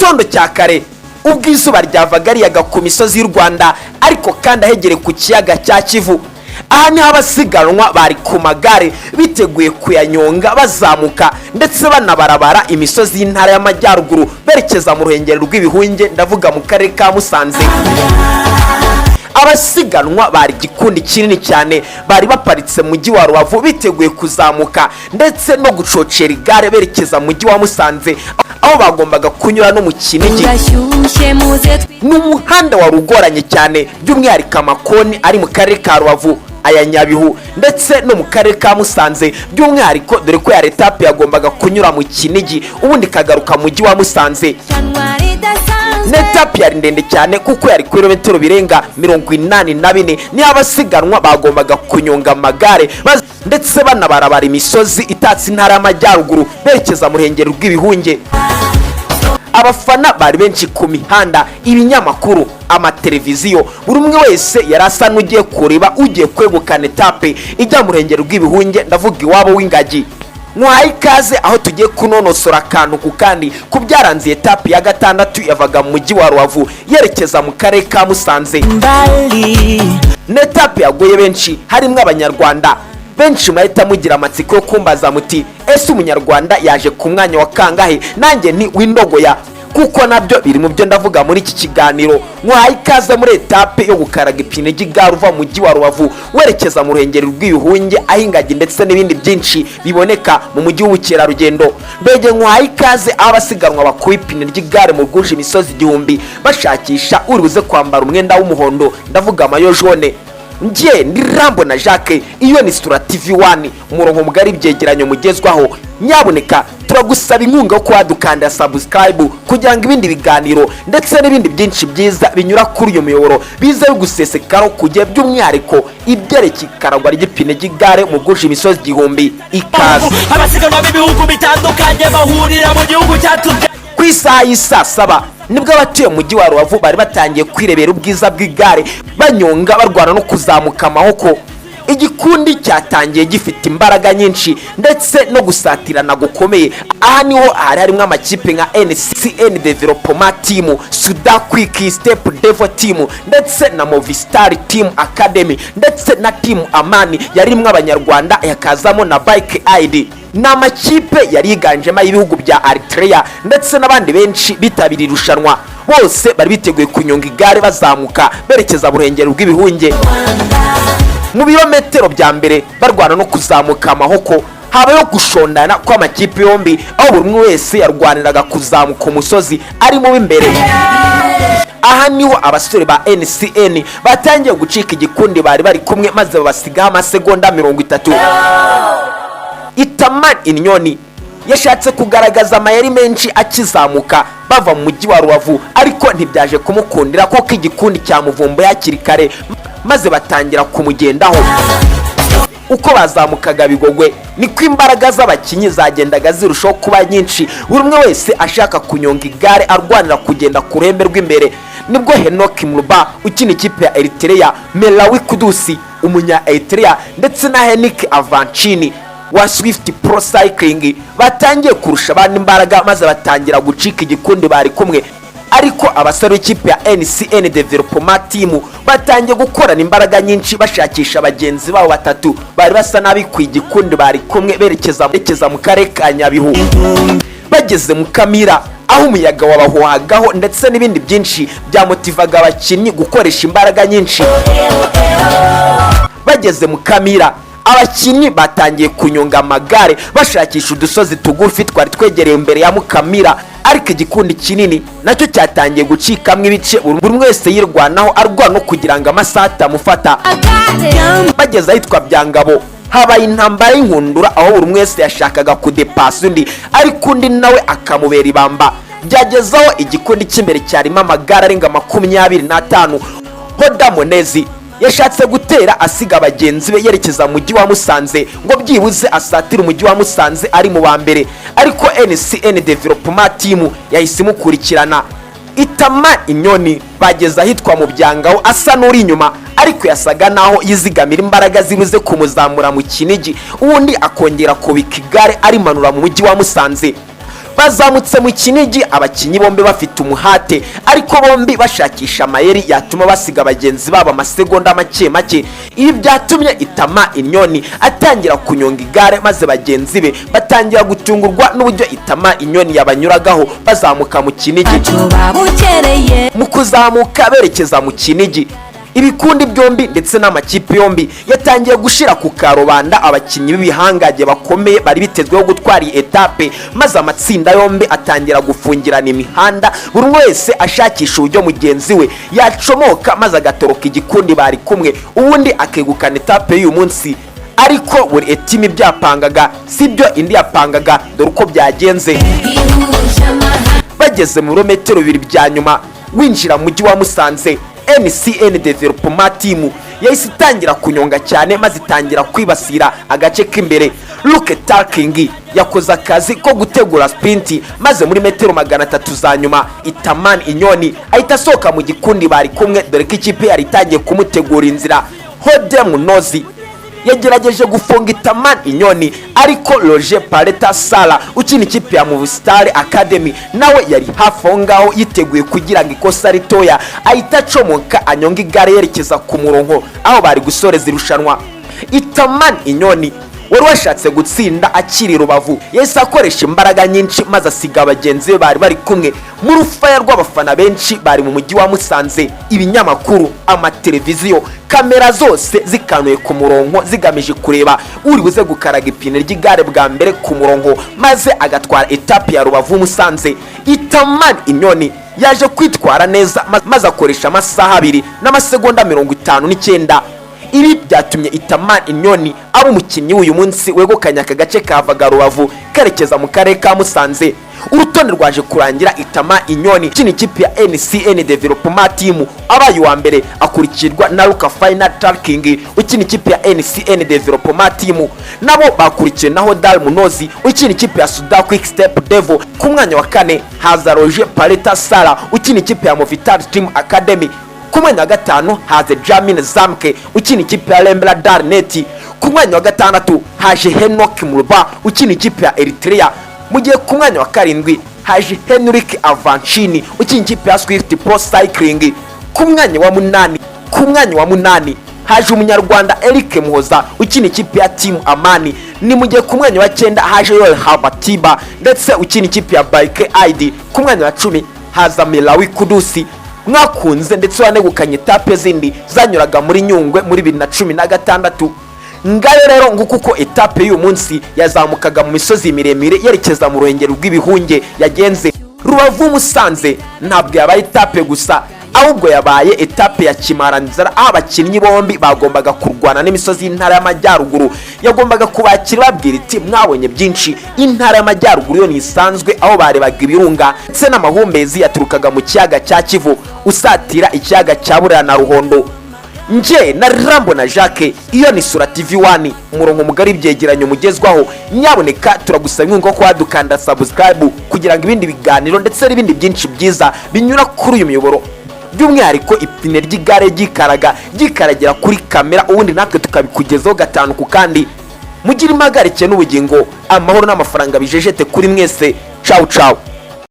gitondo cya kare ubwo izuba ryavaga riyaga ku misozi y'u Rwanda ariko kandi ahegereye ku kiyaga cya Kivu. Aha niho abasiganwa bari ku magare biteguye kuyanyonga bazamuka ndetse banabarabara imisozi y'intara y'Amajyaruguru berekeza mu ruhengeri rw'ibihunge, ndavuga mu karere ka Musanze. Abasiganwa bari gikundi kinini cyane bari baparitse mu mujyi wa Rubavu biteguye kuzamuka ndetse no gucocera igare berekeza mu mujyi wa Musanze, aho bagombaga kunyura no mu Kinigi. N'umuhanda wari ugoranye cyane by'umwihariko amakoni ari mu karere ka Rubavu, aya Nyabihu ndetse no mu karere ka Musanze by'umwihariko, dore ko ya etape yagombaga kunyura mu Kinigi ubundi kagaruka mu mujyi wa Musanze. Netapi yari ndende cyane kuko yari kilometero birenga 84. Ni abasiganwa bagombaga kunyonga amagare ndetse banabarabara imisozi itatse intara y'Amajyaruguru berekeza mu ruhengeri rw'ibihunge. Abafana bari benshi ku mihanda, ibinyamakuru, amateleviziyo, buri umwe wese yarasa n'ugiye kureba ugiye kwegukana etape ijya mu ruhengeri rw'ibihunge, ndavuga iwabo w'ingagi. Mwahaye ikaze aho tugiye kunonosora akantu ku kandi ku byaranze etape ya gatandatu yavaga mu mujyi wa Rubavu yerekeza mu karere ka Musanze. N'etape yagoye benshi harimo abanyarwanda benshi, mahita mugira amatsiko yo kumbaza muti ese umunyarwanda yaje ku mwanya wa kangahe? Nanjye ni windogoya kuko nabyo biri mu byo ndavuga muri iki kiganiro. Mwahaye ikaze muri etape yo gukaraga ipine ry'igare uva mu mujyi wa Rubavu werekeza mu ruhengeri rw'ibihunge, aho ingagi ndetse n'ibindi byinshi biboneka mu mujyi w'ubukerarugendo. Mbege mwahaye ikaze aho abasiganwa bakuye ipine ry'igare mu rwuje imisozi igihumbi bashakisha uri buze kwambara umwenda w'umuhondo, ndavuga mayo jaune. Njye ndi Rambo na Jacques, iyo ni Sura TV 1, umurongo mugari byegeranyo mugezwaho. Nyaboneka turagusaba inkunga yo kwadukanda subscribe kugira ngo ibindi biganiro ndetse n'ibindi byinshi byiza binyura kuri uyu muyoboro bize gusesekaro kujye by'umwihariko ibyerekeye ikaragwa ry'ipine ry'igare mu rwuje imisozi igihumbi. Ikaze abasiganwa b'ibihugu bitandukanye bahurira mu gihugu cyacu. Ku isaha y'isa 7 nibwo abatuye mu mujyi wa Rubavu bari batangiye kwirebera ubwiza bw'igare banyonga barwana no kuzamuka amahoko. Igikundi cyatangiye gifite imbaraga nyinshi ndetse no gusatirana gukomeye. Aha niho harimo amakipe nka NCN Development Team, Suda Quick Step Devo Team ndetse na Movistar Team Academy ndetse na Team Amani yarimwe abanyarwanda, yakazamo na Bike ID. N'amakipe yari yiganjemo ibihugu bya Eritrea ndetse n'abandi benshi bitabiriye irushanwa. Bose bari biteguye kunyonga igare bazamuka berekeza mu ruhengeri rw'ibihunge. Mu birometero bya mbere barwana no kuzamuka amahoko, habayo gushondana kw'amakipe yombi, aho buri umwe wese yarwaniraga kuzamuka umusozi ari mu imbere. Aha niho abasore ba NCN batangiye gucika igikundi bari bari kumwe maze babasigaho amasegonda 30. Itaman Inyoni yashatse kugaragaza amayeri menshi akizamuka bava mu mujyi wa Rubavu, ariko ntibyaje kumukundira kuko igikundi cyamuvumbuye hakiri kare maze batangira kumugendaho. Uko bazamukaga bigogwe niko imbaraga z'abakinyi zagendaga zirushaho kuba nyinshi, buri umwe wese ashaka kunyonga igare arwanira kugenda ku ruhembe rw'imbere. Nibwo Henok Mruba ukina ikipe ya Eritrea, Melawi Kudusi umunya Eritrea ndetse na Henik Avancini wa Swift Pro Cycling batangiye kurusha abandi imbaraga maze batangira gucika igikundi bari kumwe. Ariko abasore b'ikipe ya NCN Development Team batangiye gukorana imbaraga nyinshi bashakisha abagenzi babo batatu bari basa nabi ku igikundi bari kumwe berekeza mu karere ka Nyabihu. Bageze mu Kamira aho umuyaga wabahuhagaho ndetse n'ibindi byinshi byamotivaga abakinnyi gukoresha imbaraga nyinshi. Bageze mu Kamira abakinnyi batangiye kunyonga amagare bashakisha udusozi tugufi twari twegereye imbere ya Mukamira, ariko igikundi kinini nacyo cyatangiye gucikamwe ibice, buri wese yirwanaho arwana no kugira ngo amasaha atamufata. Bageze ahitwa Byangabo habaye intambara y'inkundura, aho buri wese yashakaga kudepasa undi ariko undi nawe akamubera ibamba. Byagezaho igikundi cy'imbere cyarimo amagare arenga 25. Hoda Monezi yashatse gutera asiga abagenzi be yerekeza mu mujyi wa Musanze ngo byibuze asatira umujyi wa Musanze ari mu ba mbere, ariko NCN Development Team yahise mukurikirana. Itama Inyoni bageza ahitwa mu Byangaho asa n'uri inyuma, ariko yasaga naho yizigamira imbaraga zibuze kumuzamura mu Kinigi, ubundi akongera kubika igare arimanura mu mujyi wa Musanze. bazamutse mu Kinigi, abakinyi bombi bafite umuhate ariko bombi bashakisha amayeri yatuma basiga abagenzi babo amasegonda make. Ibi byatumye Itama Inyoni atangira kunyonga igare, maze bagenzi be batangira gutungurwa n'uburyo Itama Inyoni yabanyuragaho bazamuka mu Kinigi. Mu kuzamuka berekeza mu Kinigi, ibikundi byombi ndetse n'amakipe yombi yatangiye gushira ku karubanda abakinyi b'ibihangage bakomeye bari bitezweho gutwara etape, maze amatsinda yombi atangira gufungirana imihanda, buri wese ashakisha uburyo mugenzi we yacomoka maze agatoroka igikundi bari kumwe, ubundi akegukana etape y'uyu munsi. Ariko buri etimi byapangaga sibyo indi yapangaga, dore uko byagenze. Bageze mu birometero 2 bya nyuma winjira mu mujyi wa Musanze, NCN Development Team yahise itangira kunyonga cyane, maze itangira kwibasira agace k'imbere. Luke Talking yakoze akazi ko gutegura sprint, maze muri metero 300 za nyuma Itaman Inyoni ahita asohoka mu gikundi bari kumwe, dore ko ikipe yari itangiye kumutegura inzira. Hodem Nozi yagerageje gufunga Itaman Inyoni, ariko Roger Paleta Sala ukina ikipe ya Movistar Academy nawe yari hafi aho ngaho yiteguye kugira ngo ikosa ritoya ahita acomoka anyonga igare yerekeza ku murongo aho bari gusoreza irushanwa. Itaman Inyoni wari washatse gutsinda akiri Rubavu yahise akoresha imbaraga nyinshi, maze asiga abagenzi be bari kumwe mu rufaya rw'abafana benshi bari mu mujyi wa Musanze. Ibinyamakuru, amateleviziyo, kamera zose zikanuye ku murongo zigamije kureba uri buze gukaraga ipine ry'igare bwa mbere ku murongo, maze agatwara etape ya Rubavu Musanze. Itaman Inyoni yaje kwitwara neza, maze akoresha amasaha 2 n'amasegonda 59. Ibi byatumye Itaman Inyoni aba umukinnyi w'uyu munsi wegukanye aka gace kavaga Rubavu kerekeza mu karere ka Musanze. Urutonde rwaje kurangira Itaman Inyoni ukina ikipe ya NCN Development Team abaye wa mbere, akurikirwa na Luka Final Talking ukina ikipe ya NCN Development Team, nabo bakurikiye na Hodal Munozi ukina ikipe ya Suda Quick Step Devil. Ku mwanya wa 4 haza Roger Paleta Sala ukina ikipe ya Movistar Team Academy. Ku mwanya wa 5 haze Jamin Zamke ukina ikipe ya Lembla Darnet. Ku mwanya wa 6 haje Henok Mulba ukina ikipe ya Eritrea, mu gihe ku mwanya wa 7 haje Henrik Avancini ukina ikipe ya Swift Pro Cycling. Ku mwanya wa 8 haje umunyarwanda Eric Muhoza ukina ikipe ya Team Amani. Ni mu gihe ku mwanya wa 9 haje Yoel Habatiba ndetse ukina ikipe ya Bike ID. Ku mwanya wa 10 haza Milawi Kudusi mwakunze ndetse wanegukanye etape zindi zanyuraga muri Nyungwe muri 2016. Ngayo rero ngukuko etape y'uyu munsi yazamukaga mu misozi miremire yerekeza mu ruhengero rw'ibihunge yagenze. Rubavu Musanze ntabwo yabaye etape gusa, ahubwo yabaye etape ya kimaranzara, aho abakinnyi bombi bagombaga kurwana n'imisozi y'intara y'amajyaruguru. Yagombaga kubakira babwira iti mwabonye byinshi, intara y'amajyaruguru yo nisanzwe, aho barebaga ibirunga ndetse n'amahumbezi yaturukaga mu kiyaga cya Kivu usatira ikiyaga cya Burera na Ruhondo. Nje na Rambo na Jacques, iyo ni Sura TV1, umurongo mugari byegeranyo mugezwaho. Nyaboneka turagusaba inkunga ko wadukanda subscribe kugira ngo ibindi biganiro ndetse n'ibindi byinshi byiza binyura kuri uyu muyoboro, by'umwihariko ipine ry'igare gikaragira kuri kamera, ubundi natwe tukabikugezaho gatanu ku kandi. Mugira impagarike n'ubugingo, amahoro n'amafaranga bijejete kuri mwese. Ciao ciao.